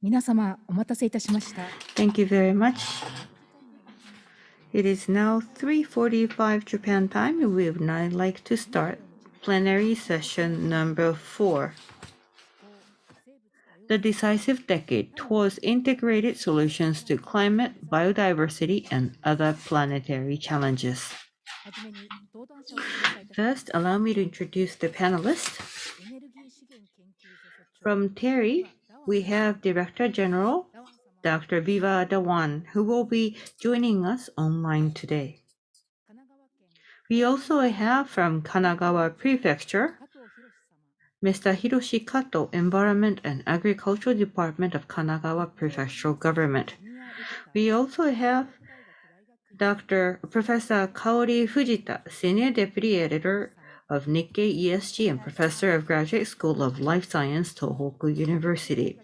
皆様、お待たせいたしました。 Thank you very much. It is now 3:45 Japan time, and we would now like to start plenary session number 4. The Decisive Decade Towards Integrated Solutions to Climate, Biodiversity, and Other Planetary Challenges. First, allow me to introduce the panelists. From TERI, we have Director General Dr. Vibha Dhawan, who will be joining us online today. We also have from Kanagawa Prefecture, Mr. Hiroshi Kato, Environment and Agricultural Department of Kanagawa Prefectural Government. We also have Professor Kaori Fujita, Senior Deputy Editor of Nikkei ESG and Professor of Graduate School of Life Science, Tohoku University.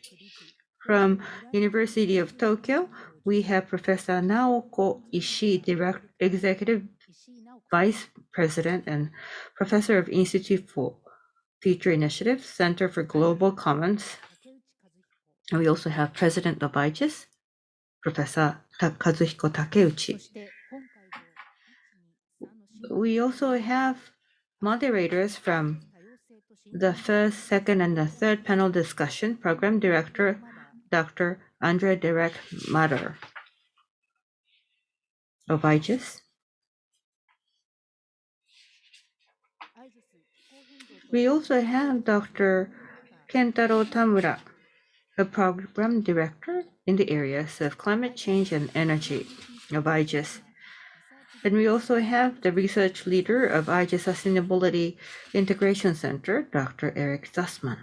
From University of Tokyo, we have Professor Naoko ISHII, Executive Vice President and Professor of Institute for Future Initiatives, Center for Global Commons. And we also have President of IGES, Professor Kazuhiko Takeuchi. We also have moderators from the first, second, and the third panel discussion, Program Director, Dr. Andre Derek Matter of IGES. We also have Dr. Kentaro Tamura, a Program Director in the areas of climate change and energy of IGES. And we also have the Research Leader of IGES Sustainability Integration Center, Dr. Eric Zussman.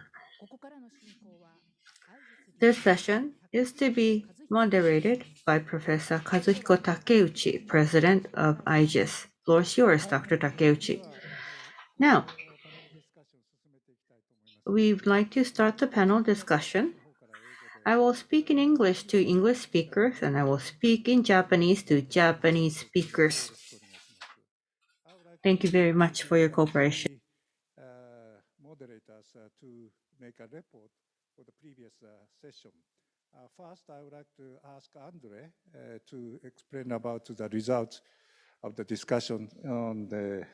This session is to be moderated by Professor Kazuhiko Takeuchi, President of IGES. Floor is yours, Dr. Takeuchi. Now, we'd like to start the panel discussion. I will speak in English to English speakers, and I will speak in Japanese to Japanese speakers. Thank you very much for your cooperation. Moderators to make a report for the previous session. First, I would like to ask Andre to explain about the results of the discussion on the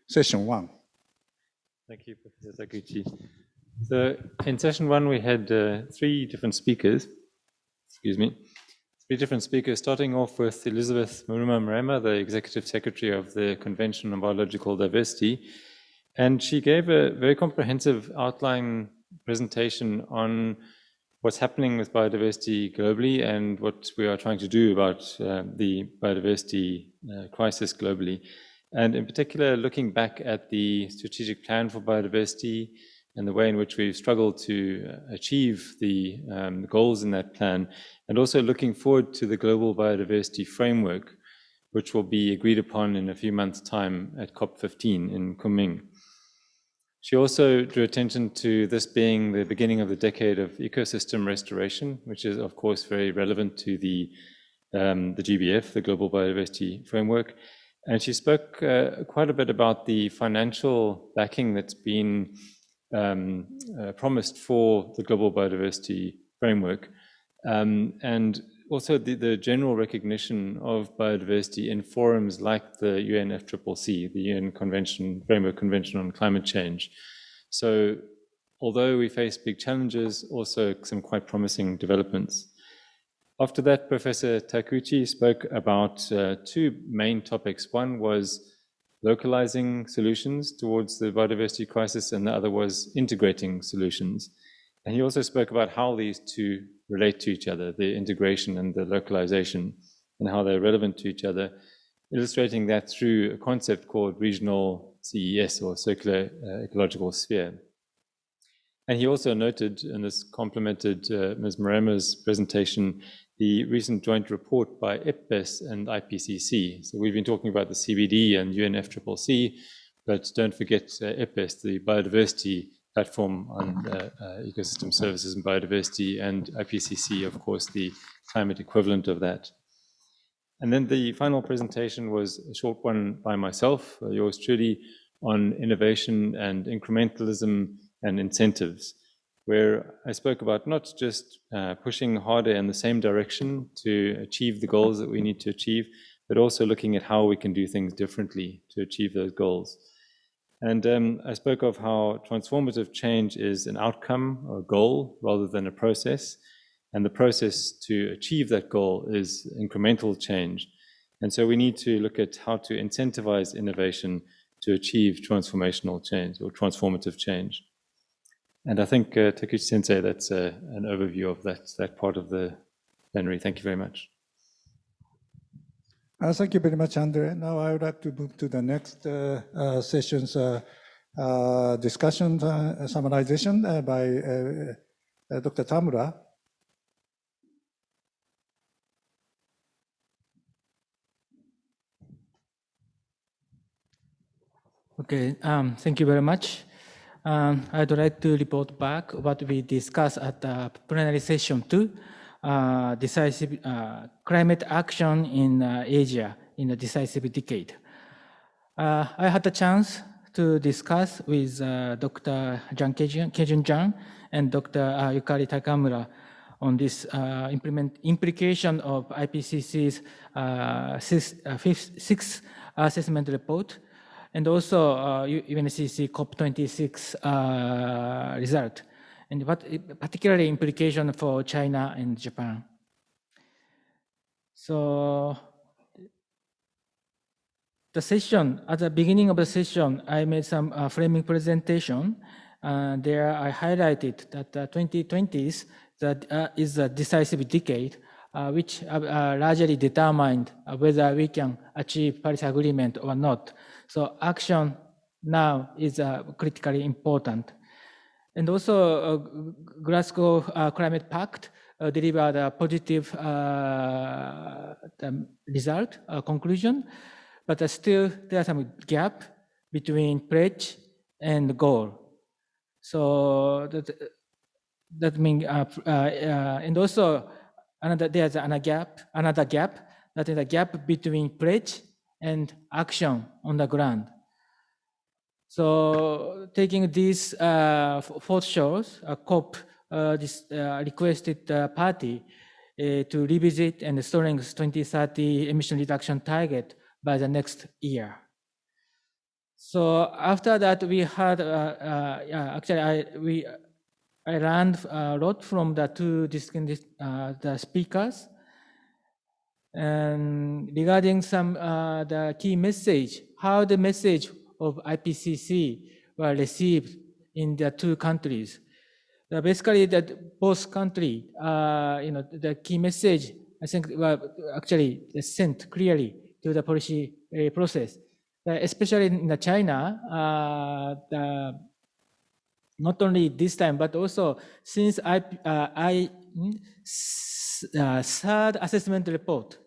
session 1. Thank you, Professor Takeuchi. So in session 1, we had three different speakers, starting off with Elizabeth Muruma-Marema, the Executive Secretary of the Convention on Biological Diversity. And she gave a very comprehensive outline presentation on what's happening with biodiversity globally and what we are trying to do about the biodiversity crisis globally. And in particular, looking back at the strategic plan for biodiversity and the way in which we've struggled to achieve the goals in that plan, and also looking forward to the global biodiversity framework, which will be agreed upon in a few months' time at COP15 in Kunming. She also drew attention to this being the beginning of the decade of ecosystem restoration, which is, of course, very relevant to the GBF, the Global Biodiversity Framework. And she spoke quite a bit about the financial backing that's been promised for the Global Biodiversity Framework, and also the general recognition of biodiversity in forums like the UNFCCC, the UN Framework Convention on Climate Change. So although we face big challenges, also some quite promising developments. After that, Professor Takeuchi spoke about two main topics. One was localizing solutions towards the biodiversity crisis, and the other was integrating solutions. And he also spoke about how these two relate to each other, the integration and the localization, and how they're relevant to each other, illustrating that through a concept called regional CES, or circular ecological sphere. And he also noted, and this complemented Ms. Marema's presentation, the recent joint report by IPBES and IPCC. So we've been talking about the CBD and UNFCCC, but don't forget IPBES, the biodiversity platform on ecosystem services and biodiversity, and IPCC, of course, the climate equivalent of that. And then the final presentation was a short one by myself, yours truly, on innovation and incrementalism and incentives. where I spoke about not just pushing harder in the same direction to achieve the goals that we need to achieve, but also looking at how we can do things differently to achieve those goals. And I spoke of how transformative change is an outcome or a goal rather than a process. And the process to achieve that goal is incremental change. And so we need to look at how to incentivize innovation to achieve transformational change or transformative change. And I think, Takeuchi Sensei, that's an overview of that part of the plenary. Thank you very much. Thank you very much, Andre. Now I would like to move to the next session's discussion summarization by Dr. Tamura. Okay, thank you very much. I'd like to report back what we discussed at the plenary session 2, decisive climate action in Asia in the decisive decade. I had the chance to discuss with Dr. Kejun Jang and Dr. Yukari Takamura on this implication of IPCC's sixth assessment report, and also UNCC COP26 result, and what particularly implication for China and Japan. So the session, at the beginning of the session, I made some framing presentation. There I highlighted that the 2020s is a decisive decade, which largely determined whether we can achieve Paris Agreement or not. So action now is critically important. And also Glasgow Climate Pact delivered a positive result, conclusion, but still there's some gap between pledge and goal. So that means, and also there's another gap, that is a gap between pledge and action on the ground. So taking these foreshores, COP requested the party to revisit and strengthen 2030 emission reduction target by the next year. So after that, we had actually I learned a lot from the two the speakers, and regarding some the key message, how the message of IPCC were received in the two countries. Basically, that both countries, the key message, I think, were actually sent clearly to the policy process. Especially in China, not only this time, but also since third assessment report,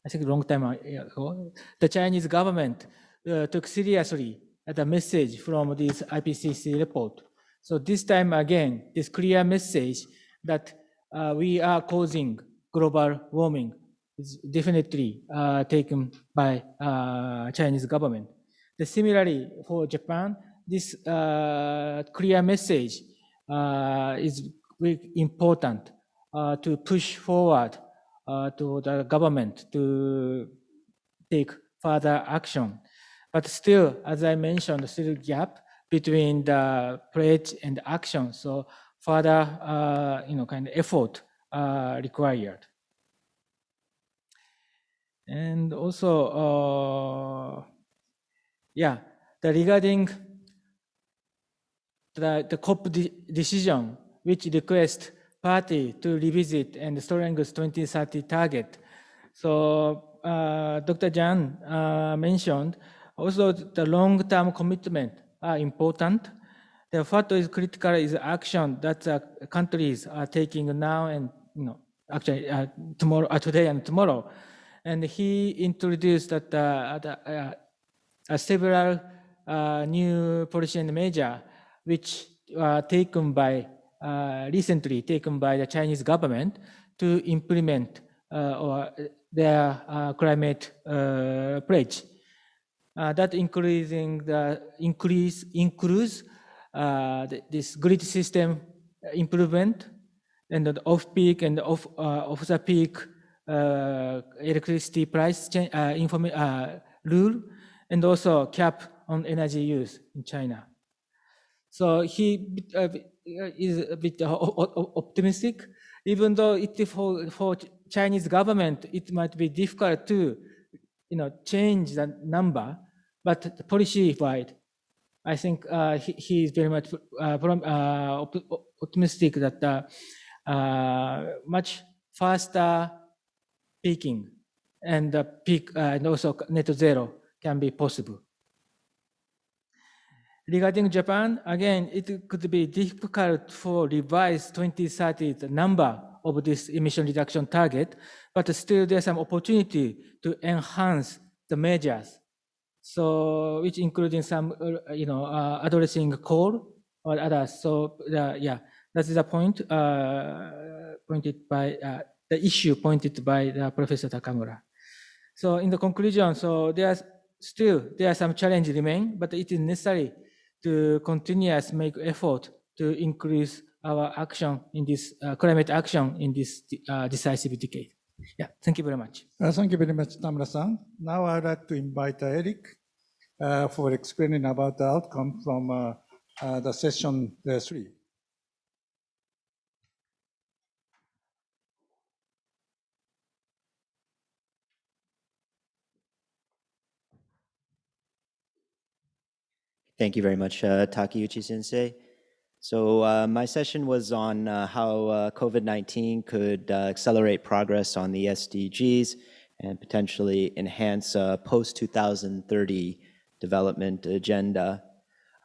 I think a long time ago, the Chinese government took seriously the message from this IPCC report. So this time again, this clear message that we are causing global warming is definitely taken by Chinese government. Similarly, for Japan, this clear message is very important to push forward to the government to take further action. But still, as I mentioned, still a gap between the pledge and action. So further, kind of effort required. And also, regarding the COP decision, which request party to revisit and strengthen 2030 target. So Dr. Jan mentioned also the long-term commitment are important. The what is critical is action that the countries are taking now and actually tomorrow, today and tomorrow. And he introduced that several new policy and measures which were taken by recently taken by the Chinese government to implement their climate pledge. That includes this grid system improvement and the off-peak and off-the-peak electricity price rule, and also cap on energy use in China. So he is a bit optimistic, even though for Chinese government, it might be difficult to change the number, but policy-wide, I think he is very much optimistic that much faster peaking and peak and also net zero can be possible. Regarding Japan, again, it could be difficult for revise 2030 number of this emission reduction target, but still there's some opportunity to enhance the measures. So, which including some, addressing coal or others. So, yeah, that's the point pointed by the issue pointed by Professor Takamura. So, in the conclusion, so there are some challenges remain, but it is necessary to continuously make effort to increase our action in this climate action in this decisive decade. Yeah, thank you very much. Thank you very much, Tamura-san. Now I'd like to invite Eric for explaining about the outcome from the session 3. Thank you very much, Takeuchi-sensei. So my session was on how COVID-19 could accelerate progress on the SDGs and potentially enhance a post-2030 development agenda.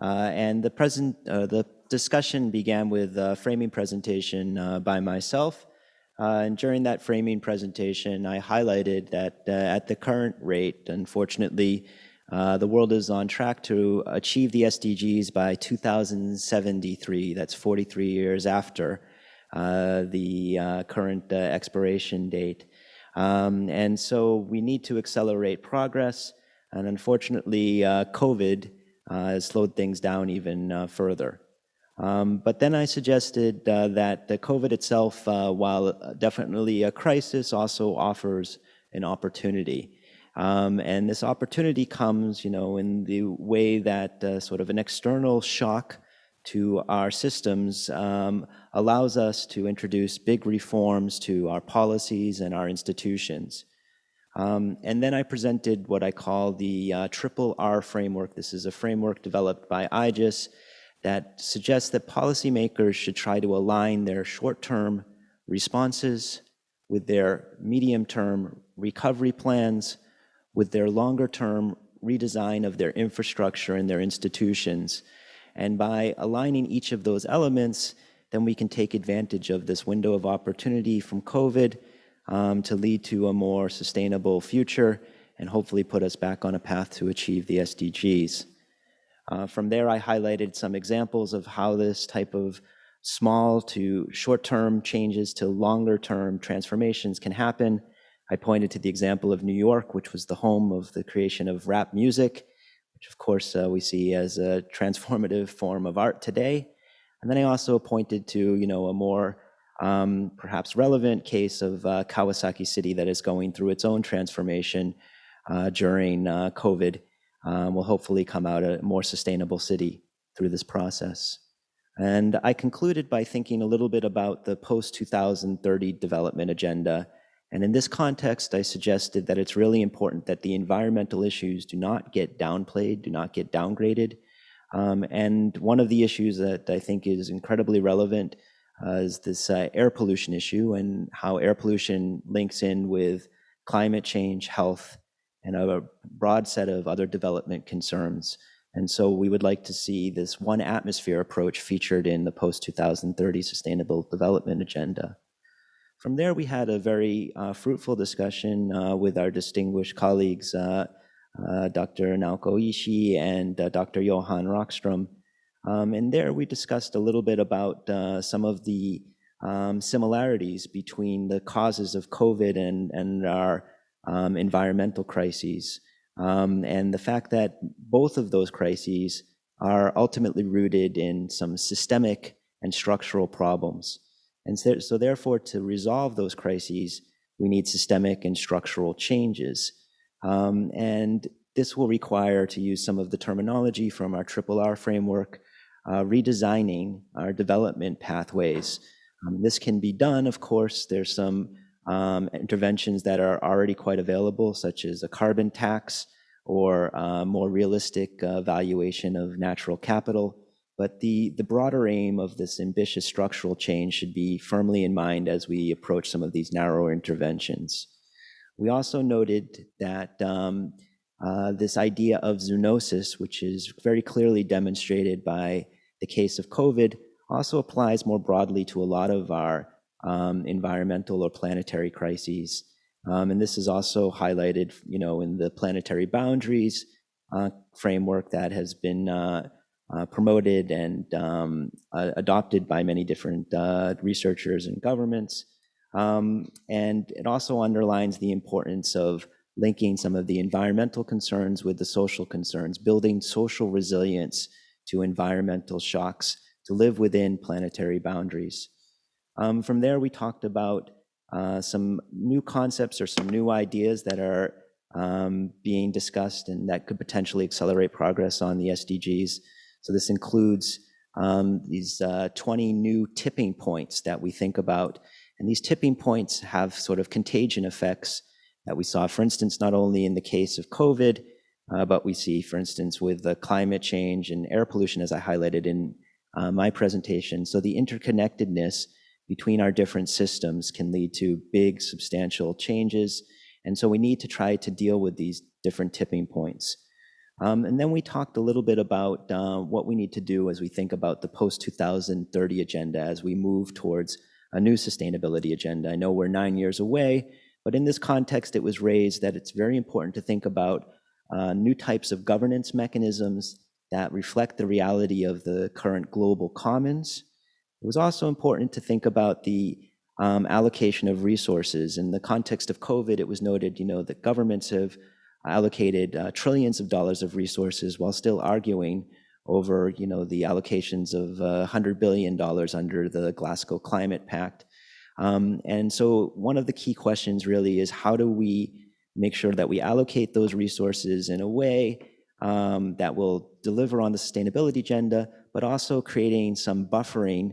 And the discussion began with a framing presentation by myself. And during that framing presentation, I highlighted that at the current rate, unfortunately, the world is on track to achieve the SDGs by 2073. That's 43 years after the current expiration date. And so we need to accelerate progress. And unfortunately, COVID has slowed things down even further. But then I suggested that the COVID itself, while definitely a crisis, also offers an opportunity. And this opportunity comes, in the way that sort of an external shock to our systems allows us to introduce big reforms to our policies and our institutions. And then I presented what I call the triple R framework. This is a framework developed by IGES that suggests that policymakers should try to align their short-term responses with their medium-term recovery plans, with their longer-term redesign of their infrastructure and their institutions. And by aligning each of those elements, then we can take advantage of this window of opportunity from COVID to lead to a more sustainable future and hopefully put us back on a path to achieve the SDGs. From there, I highlighted some examples of how this type of small to short-term changes to longer-term transformations can happen. I pointed to the example of New York, which was the home of the creation of rap music, which of course we see as a transformative form of art today. And then I also pointed to, a more perhaps relevant case of Kawasaki City that is going through its own transformation during COVID. Will hopefully come out a more sustainable city through this process. And I concluded by thinking a little bit about the post-2030 development agenda. And in this context, I suggested that it's really important that the environmental issues do not get downplayed, do not get downgraded. And one of the issues that I think is incredibly relevant is this air pollution issue and how air pollution links in with climate change, health, and a broad set of other development concerns. And so we would like to see this one atmosphere approach featured in the post-2030 Sustainable Development Agenda. From there, we had a very fruitful discussion with our distinguished colleagues, Dr. Naoko Ishii and Dr. Johan Rockström. And there we discussed a little bit about some of the similarities between the causes of COVID and our environmental crises, and the fact that both of those crises are ultimately rooted in some systemic and structural problems. And so therefore, to resolve those crises, we need systemic and structural changes. And this will require, to use some of the terminology from our RRR framework, redesigning our development pathways. This can be done, of course. There's some interventions that are already quite available, such as a carbon tax or more realistic valuation of natural capital. But the broader aim of this ambitious structural change should be firmly in mind as we approach some of these narrower interventions. We also noted that this idea of zoonosis, which is very clearly demonstrated by the case of COVID, also applies more broadly to a lot of our environmental or planetary crises. And this is also highlighted, in the planetary boundaries framework that has been promoted and adopted by many different researchers and governments. And it also underlines the importance of linking some of the environmental concerns with the social concerns, building social resilience to environmental shocks to live within planetary boundaries. From there, we talked about some new concepts or some new ideas that are being discussed and that could potentially accelerate progress on the SDGs. So this includes these 20 new tipping points that we think about. And these tipping points have sort of contagion effects that we saw, for instance, not only in the case of COVID, but we see, for instance, with the climate change and air pollution, as I highlighted in my presentation. So the interconnectedness between our different systems can lead to big, substantial changes. And so we need to try to deal with these different tipping points. And then we talked a little bit about what we need to do as we think about the post-2030 agenda as we move towards a new sustainability agenda. I know we're 9 years away, but in this context, it was raised that it's very important to think about new types of governance mechanisms that reflect the reality of the current global commons. It was also important to think about the allocation of resources. In the context of COVID, it was noted, that governments have allocated trillions of dollars of resources while still arguing over, the allocations of $100 billion under the Glasgow Climate Pact. And so one of the key questions really is, how do we make sure that we allocate those resources in a way that will deliver on the sustainability agenda, but also creating some buffering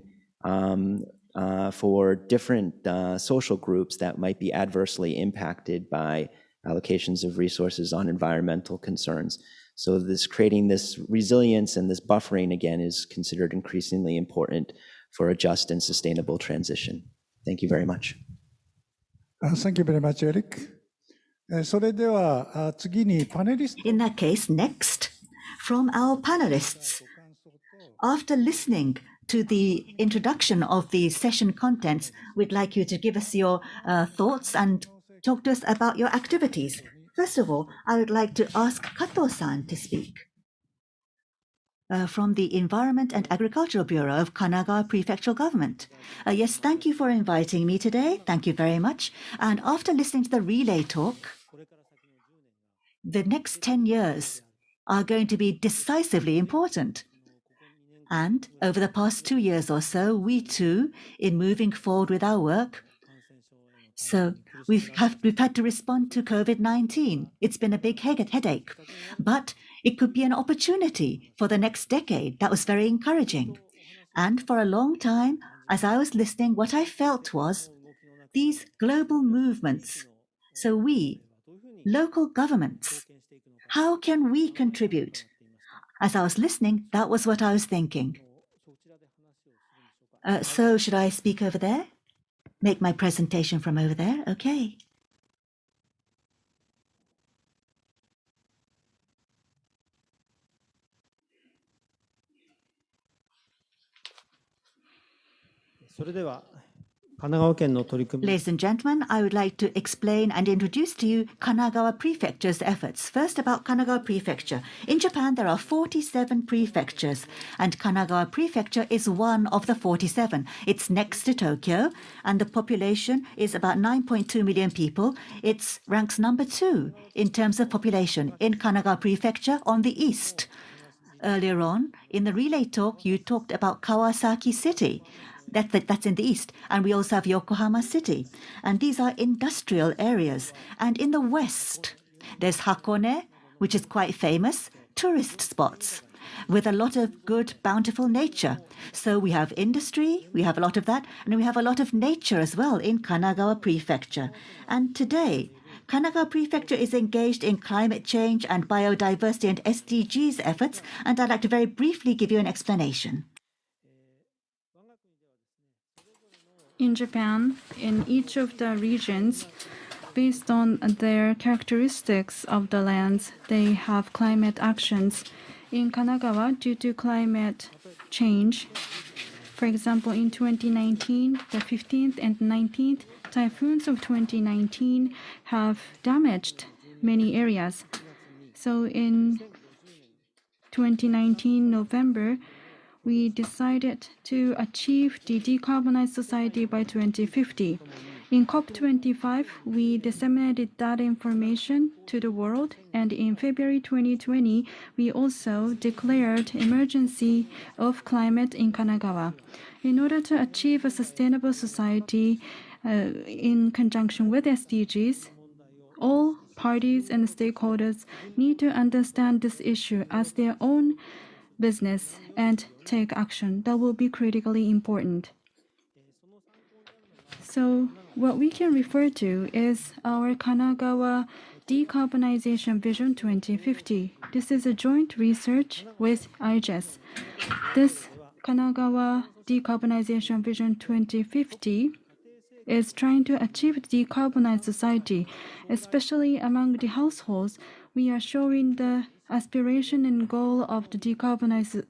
for different social groups that might be adversely impacted by allocations of resources on environmental concerns. So creating this resilience and this buffering, again, is considered increasingly important for a just and sustainable transition. Thank you very much. Thank you very much, Eric. それでは次にパネリスト。 In that case, next, from our panelists, after listening to the introduction of the session contents, we'd like you to give us your thoughts and talk to us about your activities. First of all, I would like to ask Kato-san to speak. From the Environment and Agricultural Bureau of Kanagawa Prefectural Government. Yes, thank you for inviting me today. Thank you very much. And after listening to the relay talk, the next 10 years are going to be decisively important. And over the past 2 years or so, we too, in moving forward with our work, so we've had to respond to COVID-19. It's been a big headache, but it could be an opportunity for the next decade. That was very encouraging. And for a long time, as I was listening, what I felt was these global movements. So we, local governments, how can we contribute? As I was listening, that was what I was thinking. So should I speak over there? Make my presentation from over there? Okay. Ladies and gentlemen, I would like to explain and introduce to you Kanagawa Prefecture's efforts. First, about Kanagawa Prefecture. In Japan, there are 47 prefectures, and Kanagawa Prefecture is one of the 47. It's next to Tokyo, and the population is about 9.2 million people. It ranks number 2 in terms of population in Kanagawa Prefecture on the east. Earlier on, in the relay talk, you talked about Kawasaki City. That's in the east. And we also have Yokohama City. And these are industrial areas. And in the west, there's Hakone, which is quite famous, tourist spots with a lot of good, bountiful nature. So we have industry, we have a lot of that, and we have a lot of nature as well in Kanagawa Prefecture. And today, Kanagawa Prefecture is engaged in climate change and biodiversity and SDGs efforts, and I'd like to very briefly give you an explanation. In Japan, in each of the regions, based on their characteristics of the lands, they have climate actions. In Kanagawa, due to climate change, for example, in 2019, the 15th and 19th typhoons of 2019 have damaged many areas. So in 2019 November, we decided to achieve the decarbonized society by 2050. In COP25, we disseminated that information to the world, and in February 2020, we also declared emergency of climate in Kanagawa. In order to achieve a sustainable society in conjunction with SDGs, all parties and stakeholders need to understand this issue as their own business and take action. That will be critically important. So what we can refer to is our Kanagawa Decarbonization Vision 2050. This is a joint research with IGES. This Kanagawa Decarbonization Vision 2050 is trying to achieve decarbonized society, especially among the households. We are showing the aspiration and goal of the decarbonized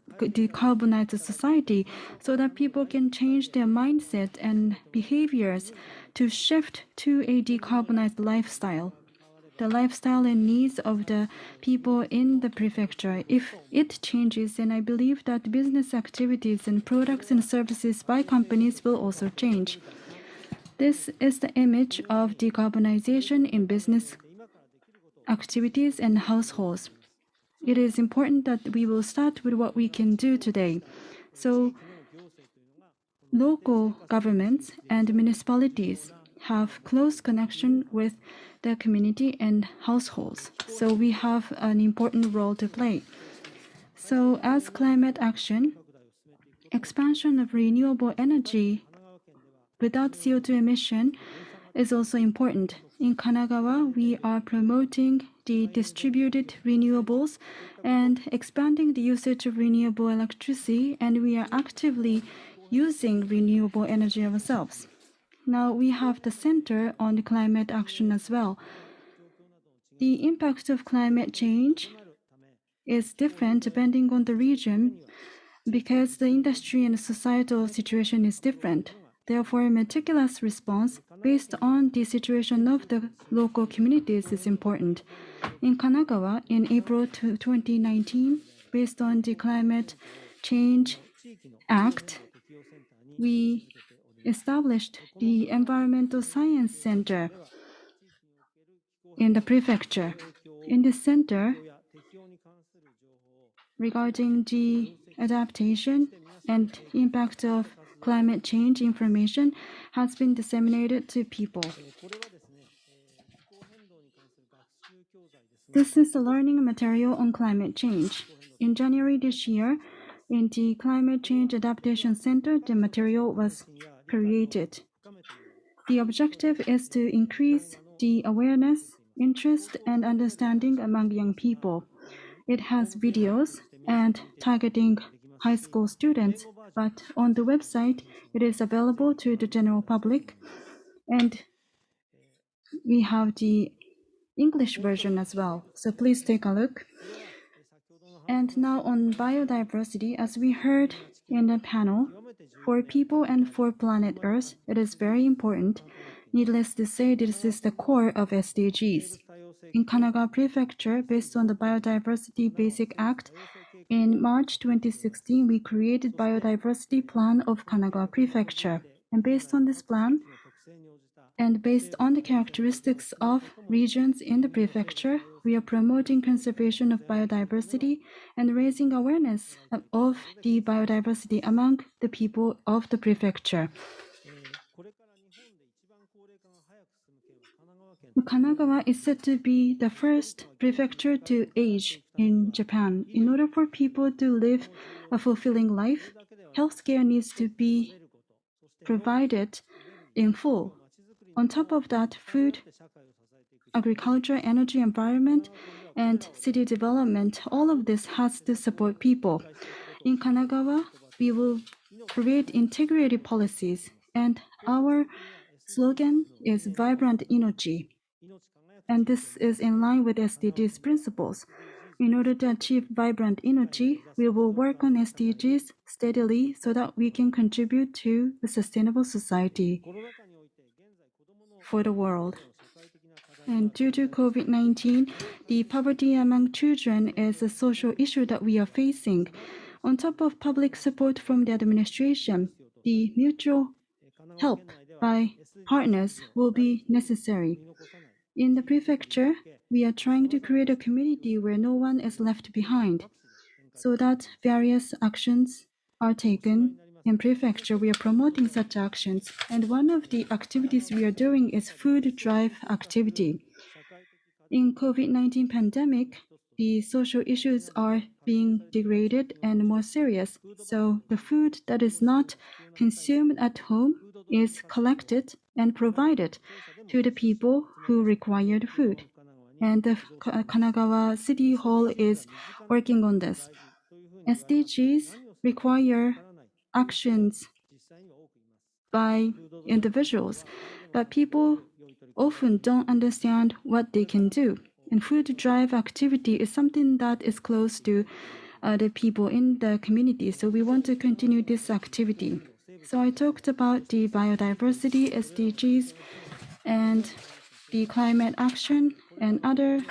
society so that people can change their mindset and behaviors to shift to a decarbonized lifestyle. The lifestyle and needs of the people in the prefecture. If it changes, then I believe that business activities and products and services by companies will also change. This is the image of decarbonization in business activities and households. It is important that we will start with what we can do today. So, local governments and municipalities have close connection with the community and households. So we have an important role to play. So as climate action, expansion of renewable energy without CO2 emission is also important. In Kanagawa, we are promoting the distributed renewables and expanding the usage of renewable electricity, and we are actively using renewable energy ourselves. Now we have the Center on Climate Action as well. The impact of climate change is different depending on the region because the industry and societal situation is different. Therefore, a meticulous response based on the situation of the local communities is important. In Kanagawa, in April 2019, based on the Climate Change Act, we established the Environmental Science Center in the prefecture. In this center, regarding the adaptation and impact of climate change information has been disseminated to people. This is a learning material on climate change. In January this year, in the Climate Change Adaptation Center, the material was created. The objective is to increase the awareness, interest, and understanding among young people. It has videos and targeting high school students, but on the website, it is available to the general public. And we have the English version as well, so please take a look. And now on biodiversity, as we heard in the panel, for people and for planet Earth, it is very important. Needless to say, this is the core of SDGs. In Kanagawa Prefecture, based on the Biodiversity Basic Act, in March 2016, we created Biodiversity Plan of Kanagawa Prefecture. And based on this plan, And based on the characteristics of regions in the prefecture, we are promoting conservation of biodiversity and raising awareness of the biodiversity among the people of the prefecture. Kanagawa is said to be the first prefecture to age in Japan. In order for people to live a fulfilling life, healthcare needs to be provided in full. On top of that, food, agriculture, energy, environment, and city development, all of this has to support people. In Kanagawa, we will create integrated policies, and our slogan is Vibrant INOCHI. And this is in line with SDGs principles. In order to achieve Vibrant INOCHI, we will work on SDGs steadily so that we can contribute to a sustainable society for the world. And due to COVID-19, the poverty among children is a social issue that we are facing. On top of public support from the administration, the mutual help by partners will be necessary. In the prefecture, we are trying to create a community where no one is left behind, so that various actions are taken. In prefecture, we are promoting such actions, and one of the activities we are doing is food drive activity. In COVID-19 pandemic, the social issues are being degraded and more serious. So the food that is not consumed at home is collected and provided to the people who require the food. And the Kanagawa City Hall is working on this. SDGs require actions by individuals, but people often don't understand what they can do. And food drive activity is something that is close to the people in the community. So we want to continue this activity. So I talked about the biodiversity, SDGs, and the climate action and other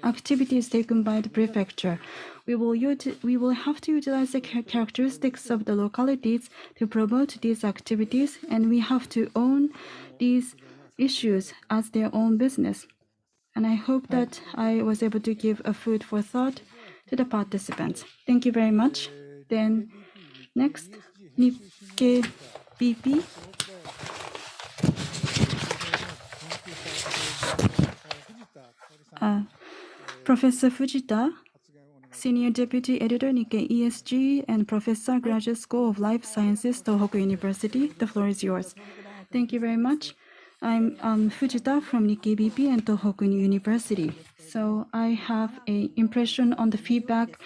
activities taken by the prefecture. We will have to utilize the characteristics of the localities to promote these activities, and we have to own these issues as their own business. And I hope that I was able to give a food for thought to the participants. Thank you very much. Then next, Nikkei BP. Professor Fujita, Senior Deputy Editor, Nikkei ESG, and Professor, Graduate School of Life Sciences, Tohoku University. The floor is yours. Thank you very much. I'm Fujita from Nikkei BP and Tohoku University. So I have an impression on the feedback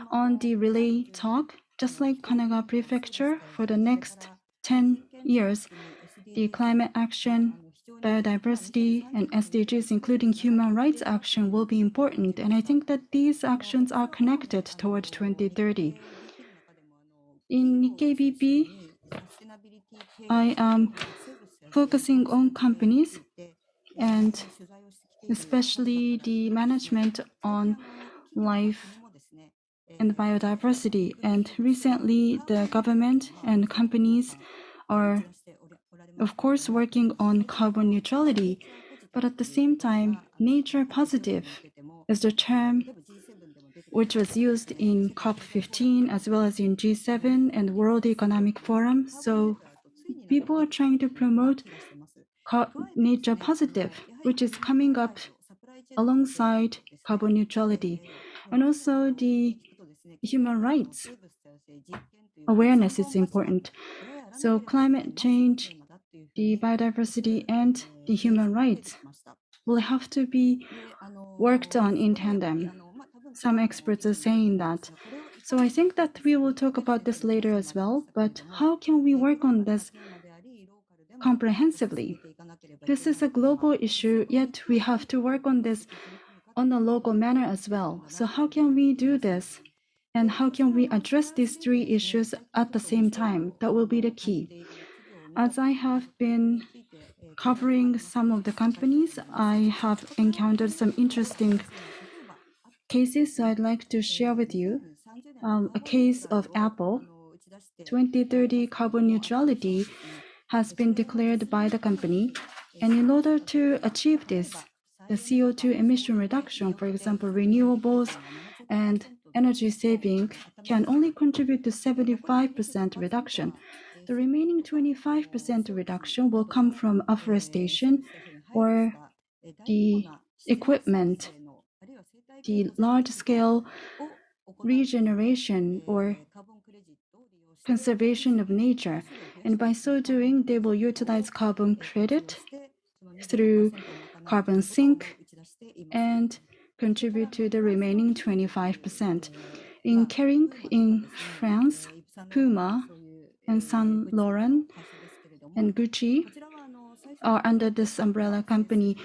on the relay talk. Just like Kanagawa Prefecture, for the next 10 years, the climate action, biodiversity, and SDGs, including human rights action, will be important. And I think that these actions are connected toward 2030. In Nikkei BP, I am focusing on companies and especially the management on life and biodiversity. And recently, the government and companies are, of course, working on carbon neutrality. But at the same time, nature positive is the term which was used in COP15 as well as in G7 and World Economic Forum. So people are trying to promote nature positive, which is coming up alongside carbon neutrality. And also the human rights awareness is important. So climate change, the biodiversity, and the human rights will have to be worked on in tandem. Some experts are saying that. So I think that we will talk about this later as well, but how can we work on this comprehensively? This is a global issue, yet we have to work on this on a local manner as well. So how can we do this? And how can we address these three issues at the same time? That will be the key. As I have been covering some of the companies, I have encountered some interesting cases, so I'd like to share with you a case of Apple. 2030 carbon neutrality has been declared by the company, And in order to achieve this, the CO2 emission reduction, for example, renewables and energy saving, can only contribute to 75% reduction. The remaining 25% reduction will come from afforestation or the equipment, the large-scale regeneration or conservation of nature. And by so doing, they will utilize carbon credit through carbon sink and contribute to the remaining 25%. In Kering, in France, Puma and Saint Laurent and Gucci are under this umbrella company.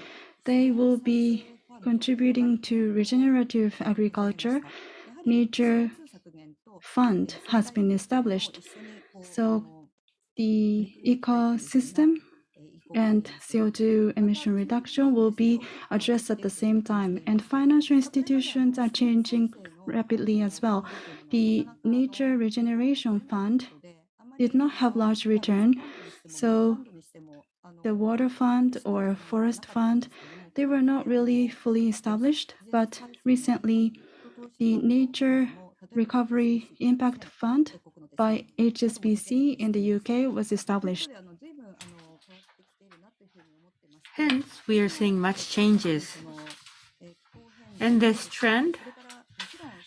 They will be contributing to regenerative agriculture. Nature fund has been established. So the ecosystem and CO2 emission reduction will be addressed at the same time. And financial institutions are changing rapidly as well. The Nature Regeneration Fund did not have large return, so the water fund or forest fund, they were not really fully established, but recently the Nature Recovery Impact Fund by HSBC in the UK was established. Hence, we are seeing much changes. And this trend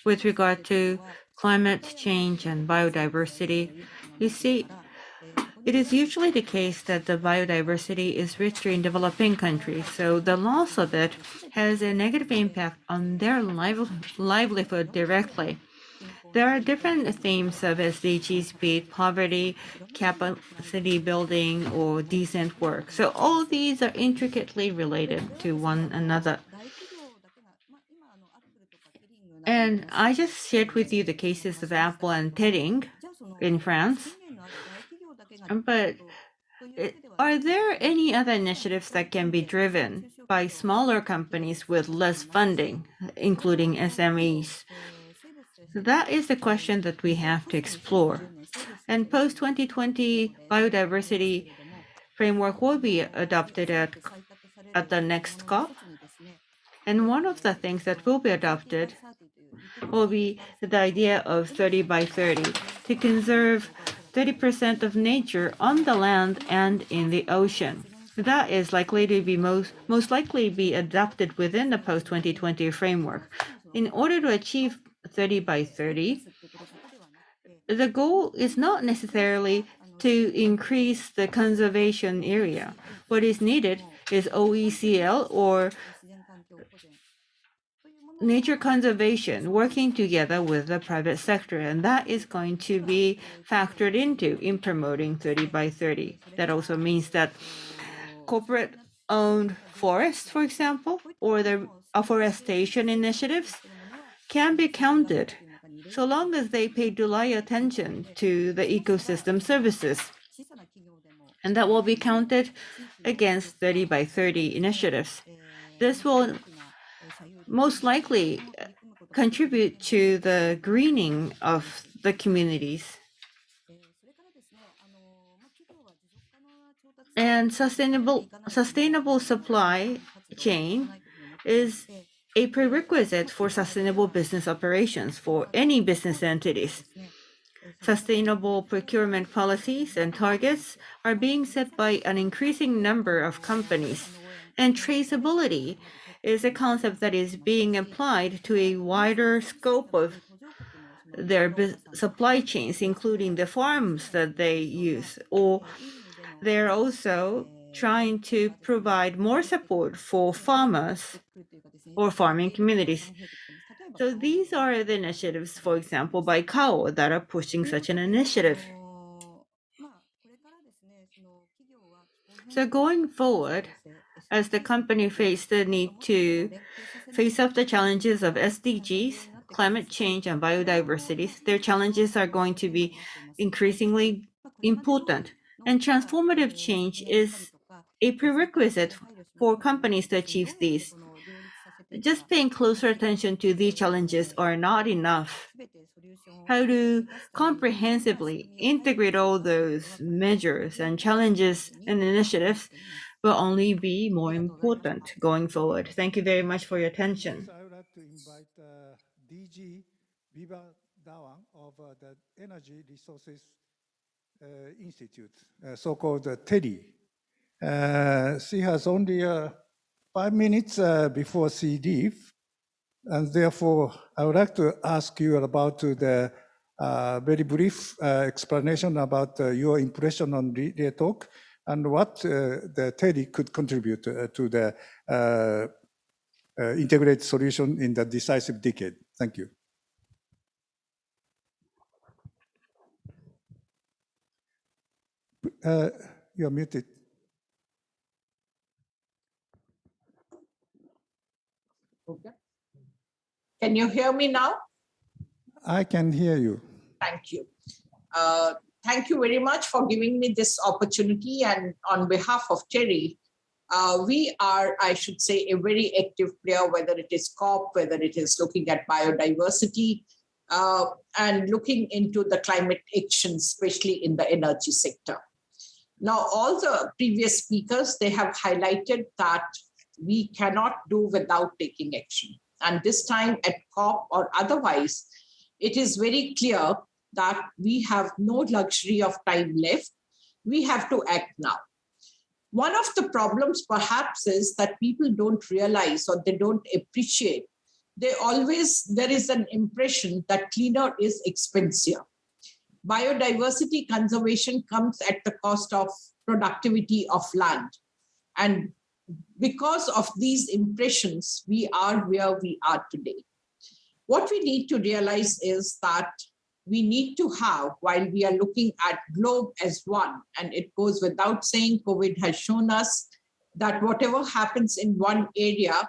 with regard to climate change and biodiversity, you see, it is usually the case that the biodiversity is richer in developing countries, so the loss of it has a negative impact on their livelihood directly. There are different themes of SDGs, be it poverty, capacity building, or decent work. So all these are intricately related to one another. And I just shared with you the cases of Apple and TERI in France. But are there any other initiatives that can be driven by smaller companies with less funding, including SMEs? That is the question that we have to explore. And post-2020 biodiversity framework will be adopted at the next COP. And one of the things that will be adopted will be the idea of 30 by 30 to conserve 30% of nature on the land and in the ocean. That is likely to be most likely be adopted within the post-2020 framework. In order to achieve 30 by 30, the goal is not necessarily to increase the conservation area. What is needed is OECL or nature conservation working together with the private sector, and that is going to be factored into in promoting 30 by 30. That also means that corporate-owned forests, for example, or the afforestation initiatives can be counted so long as they pay due attention to the ecosystem services. And that will be counted against 30 by 30 initiatives. This will most likely contribute to the greening of the communities. And sustainable supply chain is a prerequisite for sustainable business operations for any business entities. Sustainable procurement policies and targets are being set by an increasing number of companies, and traceability is a concept that is being applied to a wider scope of their supply chains, including the farms that they use, or they're also trying to provide more support for farmers or farming communities. So these are the initiatives, for example, by KAO that are pushing such an initiative. So going forward, as the company face the need to face up the challenges of SDGs, climate change, and biodiversity, their challenges are going to be increasingly important. And transformative change is a prerequisite for companies to achieve these. Just paying closer attention to these challenges are not enough. How to comprehensively integrate all those measures and challenges and initiatives will only be more important going forward. Thank you very much for your attention. I would like to invite DG Vibha Dhawan of the Energy Resources Institute, so-called TERI. She has only 5 minutes before she leaves, and therefore I would like to ask you about the very brief explanation about your impression on the talk and what the TERI could contribute to the integrated solution in the decisive decade. Thank you. You are muted. Okay. Can you hear me now? I can hear you. Thank you. Thank you very much for giving me this opportunity. And on behalf of TERI, we are, I should say, a very active player, whether it is COP, whether it is looking at biodiversity, and looking into the climate action, especially in the energy sector. Now, all the previous speakers, they have highlighted that we cannot do without taking action. And this time at COP or otherwise, it is very clear that we have no luxury of time left. We have to act now. One of the problems perhaps is that people don't realize or they don't appreciate. There is an impression that cleaner is expensive. Biodiversity conservation comes at the cost of productivity of land. And because of these impressions, we are where we are today. What we need to realize is that we need to have, while we are looking at globe as one, and it goes without saying, COVID has shown us that whatever happens in one area,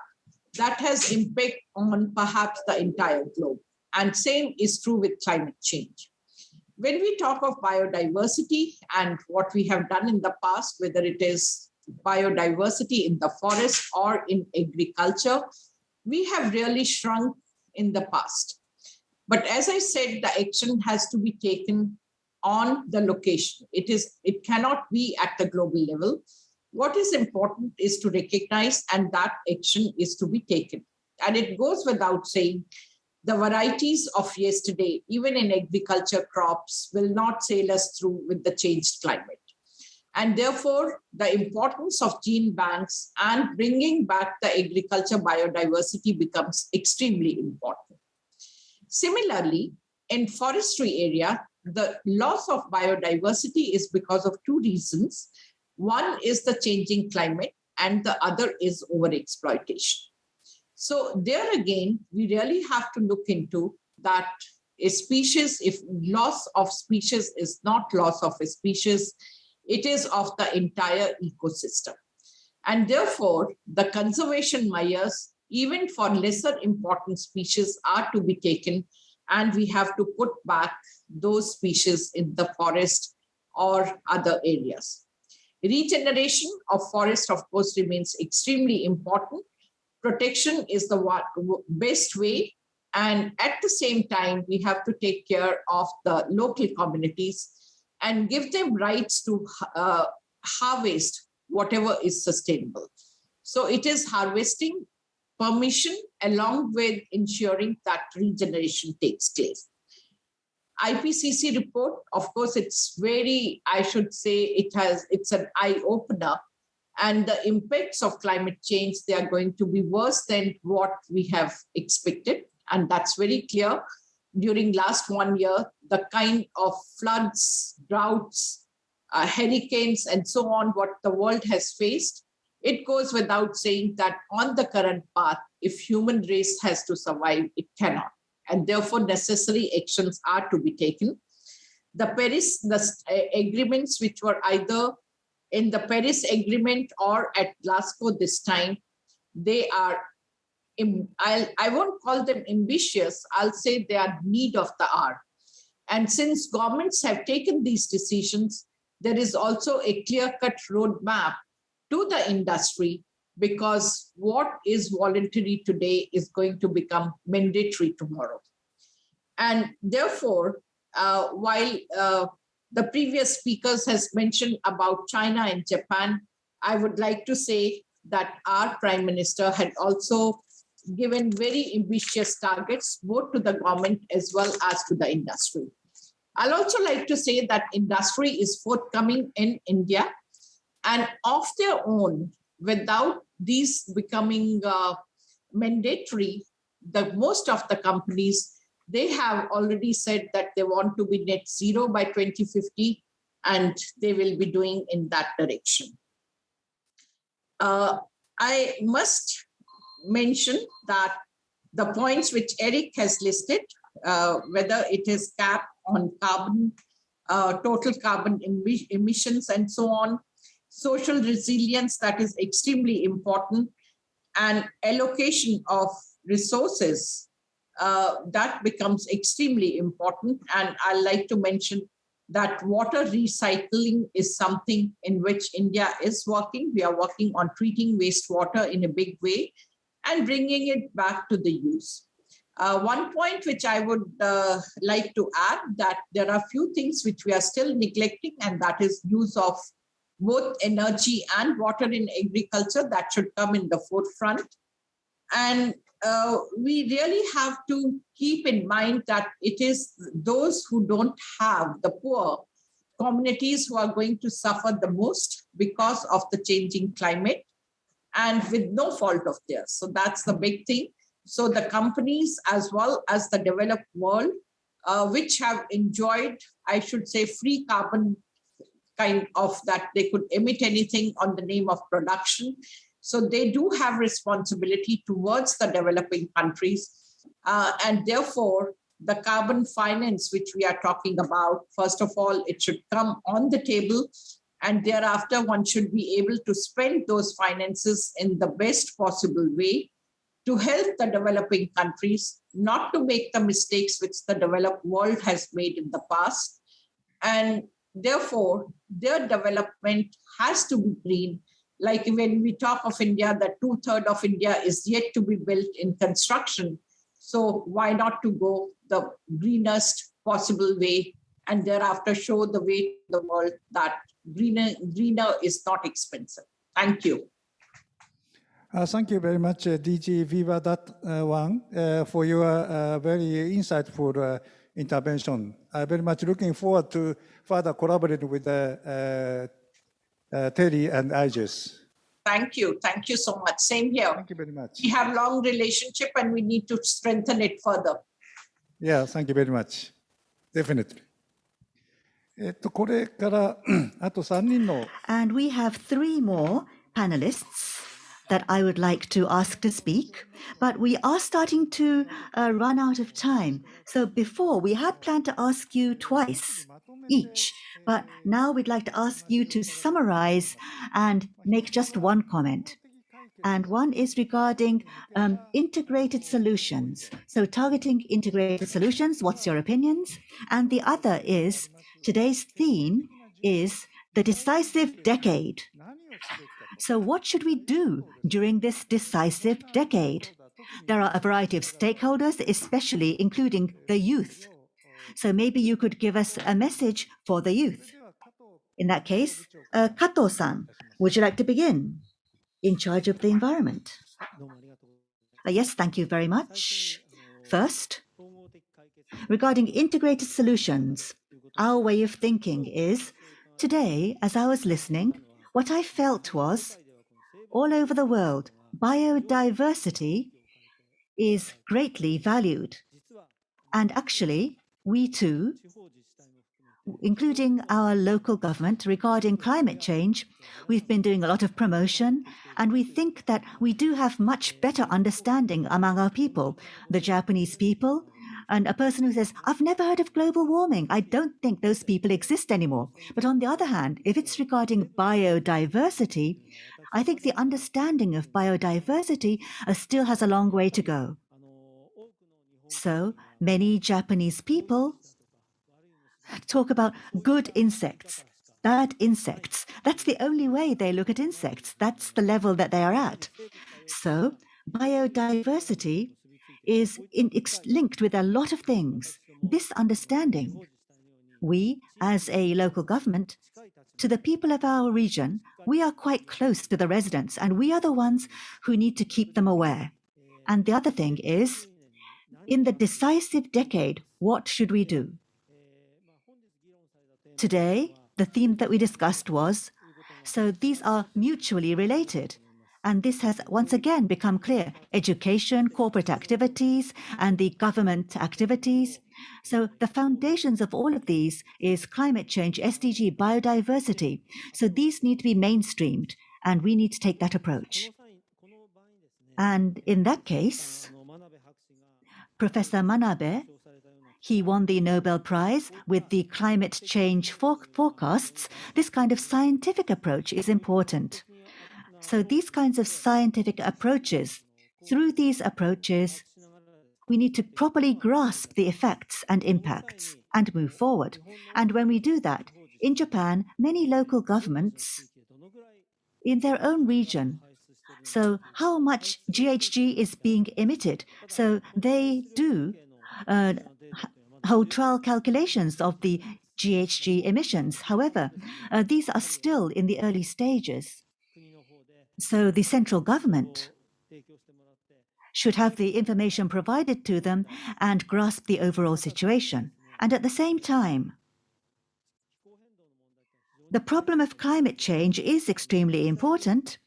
that has impact on perhaps the entire globe. And same is true with climate change. When we talk of biodiversity and what we have done in the past, whether it is biodiversity in the forest or in agriculture, we have really shrunk in the past. But as I said, the action has to be taken on the location. It cannot be at the global level. What is important is to recognize, and that action is to be taken. And it goes without saying, the varieties of yesterday, even in agriculture crops, will not sail us through with the changed climate. And therefore, the importance of gene banks and bringing back the agriculture biodiversity becomes extremely important. Similarly, in forestry area, the loss of biodiversity is because of two reasons. One is the changing climate, and the other is overexploitation. So there again, we really have to look into that a species, if loss of species is not loss of a species, it is of the entire ecosystem. And therefore, the conservation measures, even for lesser important species, are to be taken, and we have to put back those species in the forest or other areas. Regeneration of forest, of course, remains extremely important. Protection is the best way. And at the same time, we have to take care of the local communities and give them rights to harvest whatever is sustainable. So it is harvesting permission along with ensuring that regeneration takes place. IPCC report, of course, it's very, I should say, it's an eye-opener. And the impacts of climate change, they are going to be worse than what we have expected. And that's very clear. During last 1 year, the kind of floods, droughts, hurricanes, and so on, what the world has faced, it goes without saying that on the current path, if human race has to survive, it cannot. And therefore, necessary actions are to be taken. The Paris agreements, which were either in the Paris Agreement or at Glasgow this time, they are, I won't call them ambitious, I'll say they are need of the hour. And since governments have taken these decisions, there is also a clear-cut roadmap to the industry, because what is voluntary today is going to become mandatory tomorrow. And therefore, while the previous speakers has mentioned about China and Japan, I would like to say that our Prime Minister had also given very ambitious targets, both to the government as well as to the industry. I'll also like to say that industry is forthcoming in India, and of their own, without these becoming mandatory, most of the companies, they have already said that they want to be net zero by 2050, and they will be doing in that direction. I must mention that the points which Eric has listed, whether it is cap on carbon, total carbon emissions and so on, social resilience, that is extremely important, and allocation of resources, that becomes extremely important. And I like to mention that water recycling is something in which India is working. We are working on treating wastewater in a big way and bringing it back to the use. One point which I would like to add, that there are few things which we are still neglecting, and that is use of both energy and water in agriculture. That should come in the forefront. And we really have to keep in mind that it is those who don't have, the poor communities, who are going to suffer the most because of the changing climate, and with no fault of theirs. So that's the big thing. So the companies as well as the developed world, which have enjoyed, I should say, free carbon, kind of that they could emit anything on the name of production. So they do have responsibility towards the developing countries. And therefore, the carbon finance, which we are talking about, first of all, it should come on the table. And thereafter, one should be able to spend those finances in the best possible way to help the developing countries not to make the mistakes which the developed world has made in the past. And therefore, their development has to be green. Like when we talk of India, that 2/3 of India is yet to be built in construction. So why not to go the greenest possible way, and thereafter show the way to the world that greener is not expensive. Thank you. Thank you very much, DG Vibha, for your very insightful intervention. I'm very much looking forward to further collaborating with TERI and IGES. Thank you. Thank you so much. Same here. Thank you very much. We have long relationship and we need to strengthen it further. Yeah, thank you very much. Definitely. これからあと3人の And we have 3 more panelists that I would like to ask to speak, but we are starting to run out of time. So before, we had planned to ask you twice each, but now we'd like to ask you to summarize and make just one comment. And one is regarding integrated solutions. So targeting integrated solutions, what's your opinions? And the other is, today's theme is the decisive decade. So what should we do during this decisive decade? There are a variety of stakeholders, especially including the youth. So maybe you could give us a message for the youth. In that case, Kato-san, would you like to begin? In charge of the environment. Yes, thank you very much. First, regarding integrated solutions, our way of thinking is, today, as I was listening, what I felt was, all over the world, biodiversity is greatly valued. And actually, we too, including our local government, regarding climate change, we've been doing a lot of promotion, and we think that we do have much better understanding among our people, the Japanese people, and a person who says, I've never heard of global warming. I don't think those people exist anymore. But on the other hand, if it's regarding biodiversity, I think the understanding of biodiversity still has a long way to go. So many Japanese people talk about good insects, bad insects. That's the only way they look at insects. That's the level that they are at. So biodiversity is linked with a lot of things. This understanding, we as a local government to the people of our region, we are quite close to the residents, and we are the ones who need to keep them aware. And the other thing is, in the decisive decade, what should we do? Today, the theme that we discussed was, so these are mutually related. And this has once again become clear. Education, corporate activities, and the government activities. So the foundations of all of these is climate change, SDG, biodiversity. So these need to be mainstreamed, and we need to take that approach. And in that case, Professor Manabe, he won the Nobel Prize with the climate change forecasts. This kind of scientific approach is important. So these kinds of scientific approaches, through these approaches, we need to properly grasp the effects and impacts and move forward. And when we do that, in Japan, many local governments in their own region, so how much GHG is being emitted? So they do hold trial calculations of the GHG emissions. However, these are still in the early stages. So the central government should have the information provided to them and grasp the overall situation. And at the same time, the problem of climate change is extremely important,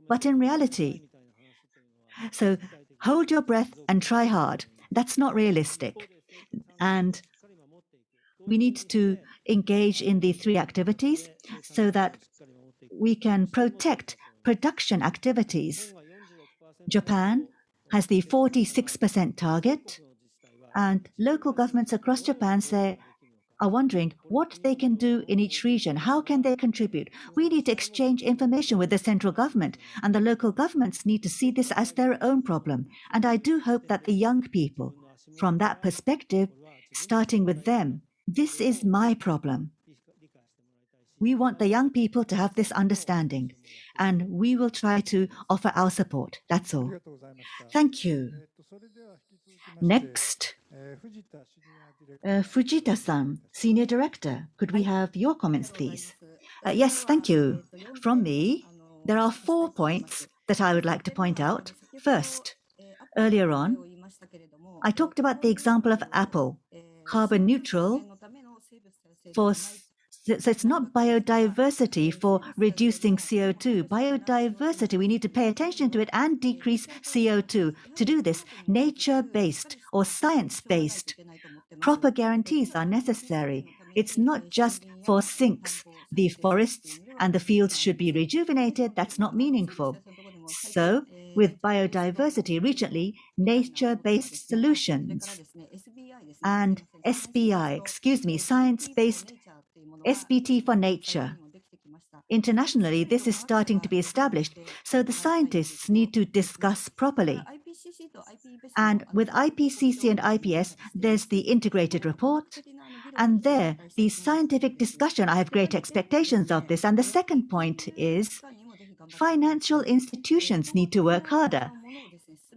but in reality, so hold your breath and try hard. That's not realistic. And we need to engage in the three activities so that we can protect production activities. Japan has the 46% target, and local governments across Japan are wondering what they can do in each region. How can they contribute? We need to exchange information with the central government, and the local governments need to see this as their own problem. And I do hope that the young people, from that perspective, starting with them, this is my problem. We want the young people to have this understanding, and we will try to offer our support. That's all. Thank you. Next, Fujita-san, Senior Director, could we have your comments, please? Yes, thank you. From me, there are 4 points that I would like to point out. First, earlier on, I talked about the example of Apple, carbon neutral for so it's not biodiversity for reducing CO2. Biodiversity, we need to pay attention to it and decrease CO2. To do this, nature-based or science-based proper guarantees are necessary. It's not just for sinks. The forests and the fields should be rejuvenated. That's not meaningful. So, with biodiversity, recently, nature-based solutions and science-based SBT for nature. Internationally, this is starting to be established, so the scientists need to discuss properly. And with IPCC and IPS, there's the integrated report, and there, the scientific discussion, I have great expectations of this. And the second point is, financial institutions need to work harder.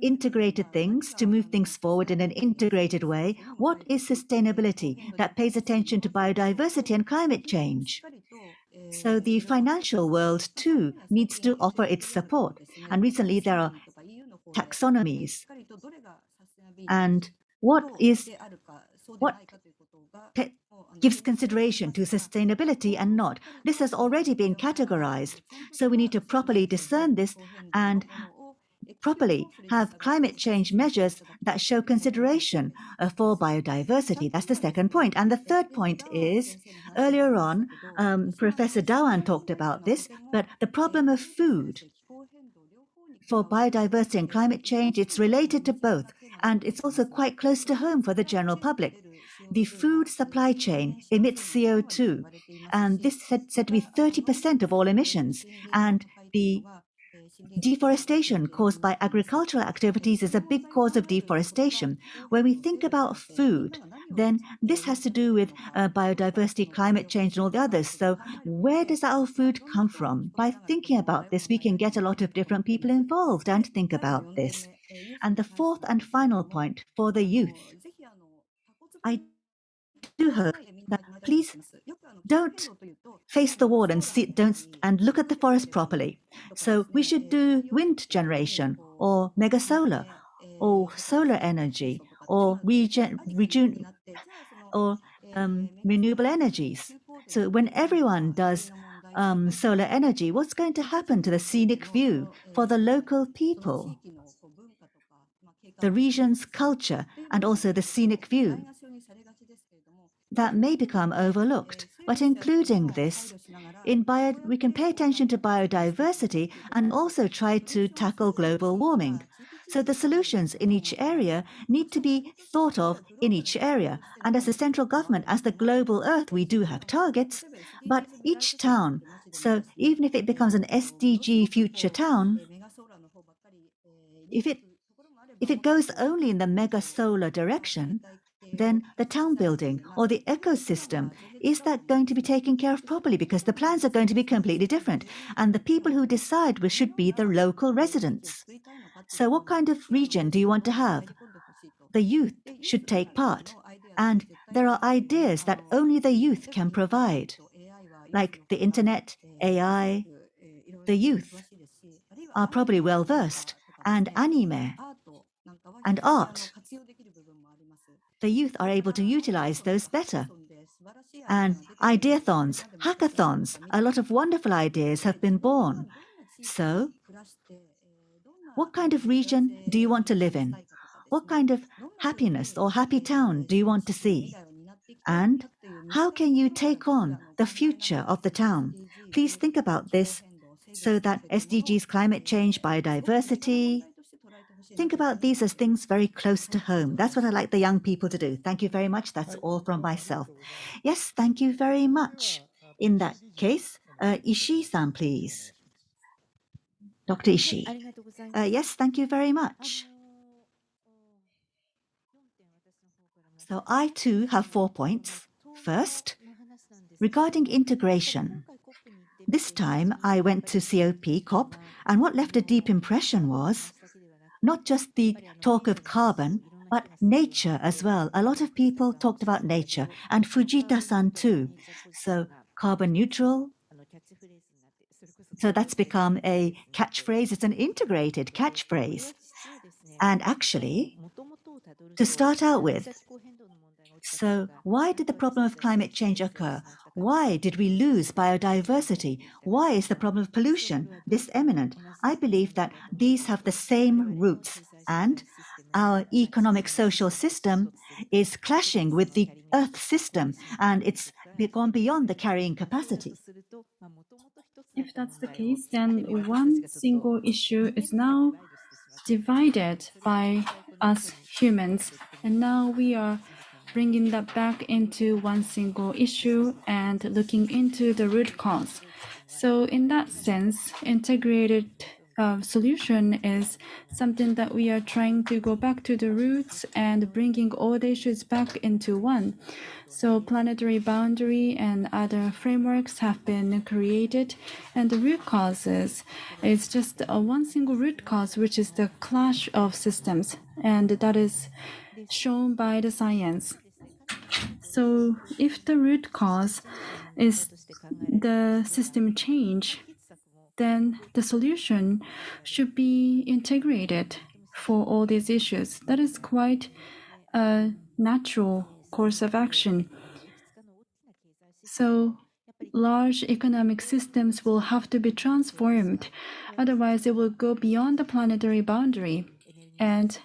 Integrated things to move things forward in an integrated way. What is sustainability that pays attention to biodiversity and climate change? So the financial world too needs to offer its support. And recently there are taxonomies. And what gives consideration to sustainability and not? This has already been categorized. So we need to properly discern this and properly have climate change measures that show consideration for biodiversity. That's the second point. And the third point is, earlier on, Professor Dhawan talked about this, but the problem of food. For biodiversity and climate change, it's related to both, and it's also quite close to home for the general public. The food supply chain emits CO2, and this is said to be 30% of all emissions, and the deforestation caused by agricultural activities is a big cause of deforestation. When we think about food, then this has to do with biodiversity, climate change, and all the others. So where does our food come from? By thinking about this, we can get a lot of different people involved and think about this. And the fourth and final point for the youth. I do hope that please don't face the wall and and look at the forest properly. So we should do wind generation or mega solar or solar energy or renewable energies. So when everyone does solar energy, what's going to happen to the scenic view for the local people, the region's culture, and also the scenic view? That may become overlooked, but including this, we can pay attention to biodiversity and also try to tackle global warming. So the solutions in each area need to be thought of in each area. And as a central government, as the global Earth, we do have targets, but each town, so even if it becomes an SDG future town, if it goes only in the mega solar direction, then the town building or the ecosystem, is that going to be taken care of properly? Because the plans are going to be completely different. And the people who decide should be the local residents. So what kind of region do you want to have? The youth should take part. And there are ideas that only the youth can provide, like the internet, AI. The youth are probably well versed, and anime and art. The youth are able to utilize those better. And ideathons, hackathons, a lot of wonderful ideas have been born. So, what kind of region do you want to live in? What kind of happiness or happy town do you want to see? And how can you take on the future of the town? Please think about this so that SDGs, climate change, biodiversity, think about these as things very close to home. That's what I like the young people to do. Thank you very much. That's all from myself. Yes, thank you very much. In that case, Ishii-san, please. Dr. Ishii. Yes, thank you very much. So I too have 4 points. First, regarding integration. This time I went to COP, and what left a deep impression was not just the talk of carbon, but nature as well. A lot of people talked about nature, and Fujita-san too. So carbon neutral. So that's become a catchphrase. It's an integrated catchphrase. And actually, to start out with, so why did the problem of climate change occur? Why did we lose biodiversity? Why is the problem of pollution this eminent? I believe that these have the same roots, and our economic social system is clashing with the Earth system, and it's gone beyond the carrying capacity. If that's the case, then one single issue is now divided by us humans, and now we are bringing that back into one single issue and looking into the root cause. So in that sense, integrated solution is something that we are trying to go back to the roots and bringing all the issues back into one. So planetary boundary and other frameworks have been created, and the root causes is just one single root cause, which is the clash of systems, and that is shown by the science. So if the root cause is the system change, then the solution should be integrated for all these issues. That is quite a natural course of action. So large economic systems will have to be transformed. Otherwise, it will go beyond the planetary boundary. And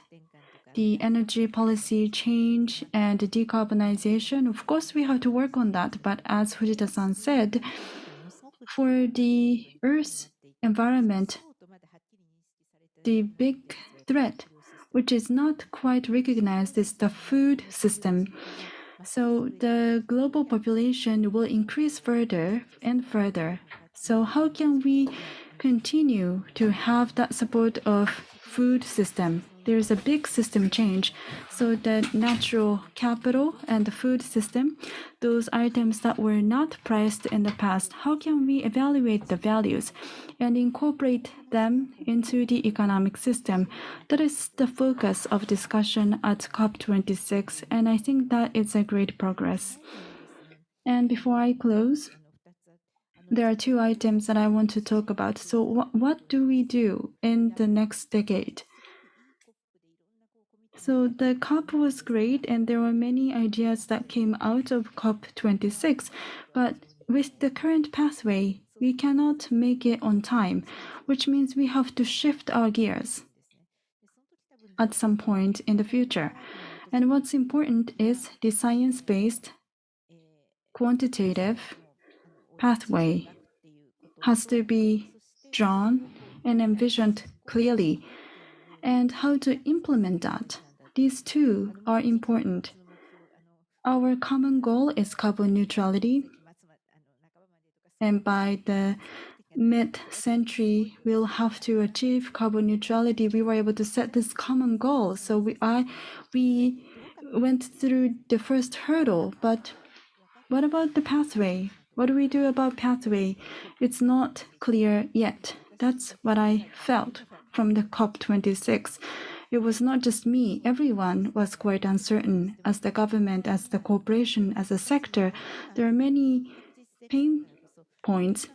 the energy policy change and decarbonization, of course, we have to work on that. But as Fujita-san said, for the Earth's environment, the big threat, which is not quite recognized, is the food system. So the global population will increase further and further. So how can we continue to have that support of food system? there's a big system change. So the natural capital and the food system, those items that were not priced in the past, how can we evaluate the values and incorporate them into the economic system? That is the focus of discussion at COP26, and I think that is a great progress. And before I close, there are two items that I want to talk about. So what do we do in the next decade? So the COP was great, and there were many ideas that came out of COP26, but with the current pathway, we cannot make it on time, which means we have to shift our gears at some point in the future. And what's important is the science-based, quantitative pathway has to be drawn and envisioned clearly, and how to implement that. These two are important. Our common goal is carbon neutrality, and by the mid-century, we'll have to achieve carbon neutrality. We were able to set this common goal, so we went through the first hurdle, but what about the pathway? What do we do about pathway? It's not clear yet. That's what I felt from the COP26. It was not just me. Everyone was quite uncertain. As the government, as the corporation, as a sector, there are many pain points.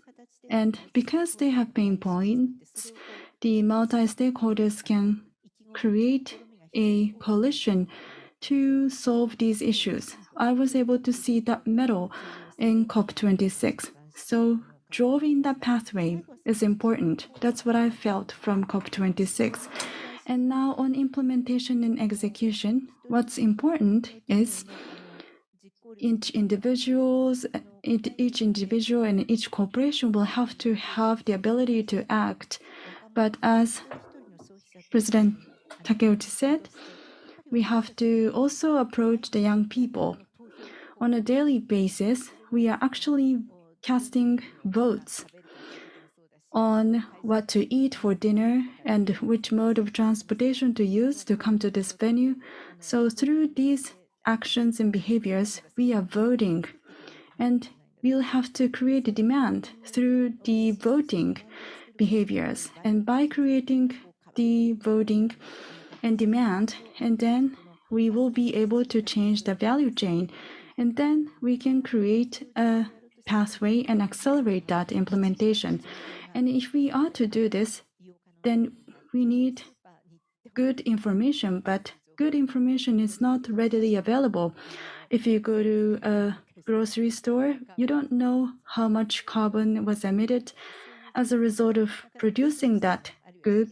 And because they have pain points, the multi-stakeholders can create a coalition to solve these issues. I was able to see that medal in COP26. So drawing that pathway is important. That's what I felt from COP26. And now on implementation and execution, what's important is each individual and each corporation will have to have the ability to act. But as President Takeuchi said, we have to also approach the young people. On a daily basis, we are actually casting votes on what to eat for dinner and which mode of transportation to use to come to this venue. So through these actions and behaviors, we are voting, and we'll have to create a demand through the voting behaviors. And by creating the voting and demand, and then we will be able to change the value chain, and then we can create a pathway and accelerate that implementation. And if we are to do this, then we need good information, but good information is not readily available. If you go to a grocery store, you don't know how much carbon was emitted as a result of producing that good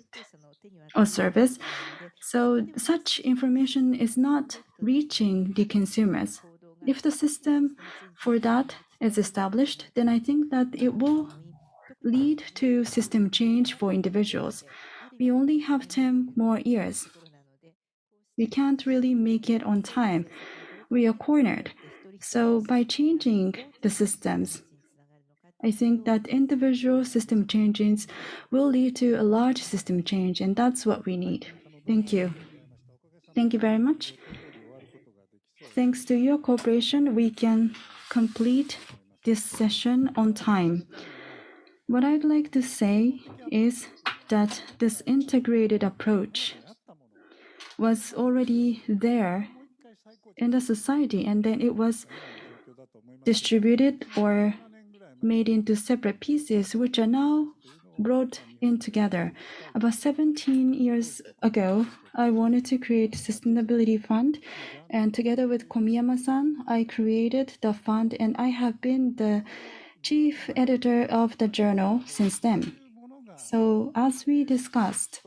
or service. So such information is not reaching the consumers. If the system for that is established, then I think that it will lead to system change for individuals. We only have 10 more years. We can't really make it on time. We are cornered. So by changing the systems, I think that individual system changes will lead to a large system change, and that's what we need. Thank you. Thank you very much. Thanks to your cooperation, we can complete this session on time. What I'd like to say is that this integrated approach was already there in the society, and then it was distributed or made into separate pieces, which are now brought in together. About 17 years ago, I wanted to create a sustainability fund, and together with Komiyama-san, I created the fund, and I have been the chief editor of the journal since then. So as we discussed,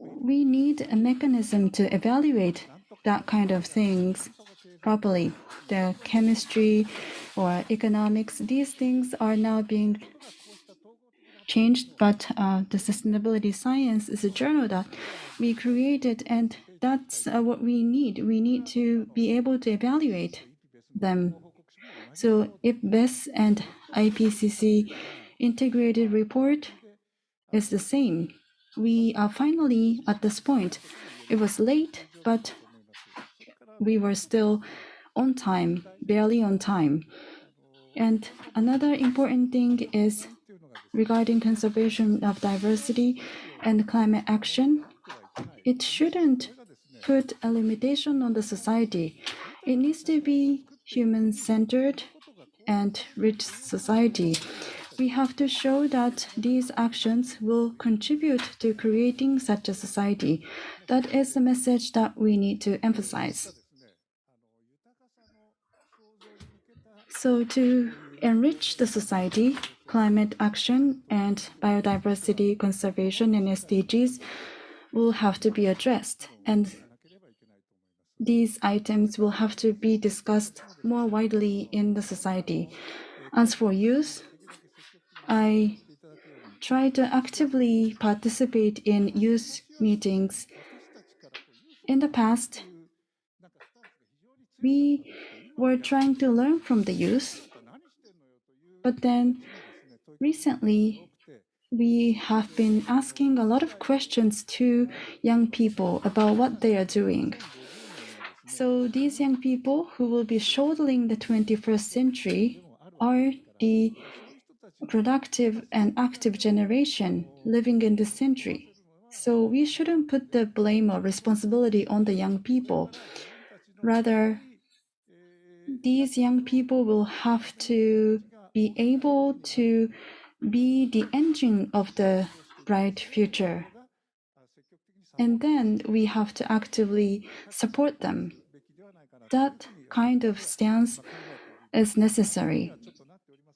we need a mechanism to evaluate that kind of things properly. The chemistry or economics, these things are now being changed, but the sustainability science is a journal that we created, and that's what we need. We need to be able to evaluate them. So if BES and IPCC integrated report is the same, we are finally at this point. It was late, but we were still on time, barely on time. And another important thing is regarding conservation of diversity and climate action. It shouldn't put a limitation on the society. It needs to be human-centered and rich society. We have to show that these actions will contribute to creating such a society. That is the message that we need to emphasize. So to enrich the society, climate action and biodiversity conservation and SDGs will have to be addressed. And these items will have to be discussed more widely in the society. As for youth, I try to actively participate in youth meetings. In the past, we were trying to learn from the youth, but then recently we have been asking a lot of questions to young people about what they are doing. So these young people who will be shouldering the 21st century are the productive and active generation living in this century. So we shouldn't put the blame or responsibility on the young people. Rather, these young people will have to be able to be the engine of the bright future. And then we have to actively support them. That kind of stance is necessary.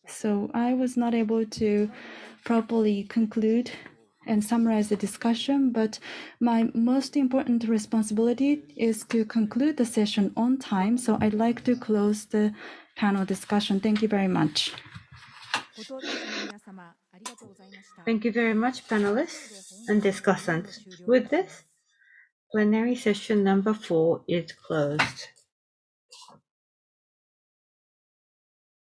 So I was not able to properly conclude and summarize the discussion, but my most important responsibility is to conclude the session on time. So I'd like to close the panel discussion. Thank you very much. Thank you very much, panelists and discussants. With this, plenary session number 4 is closed.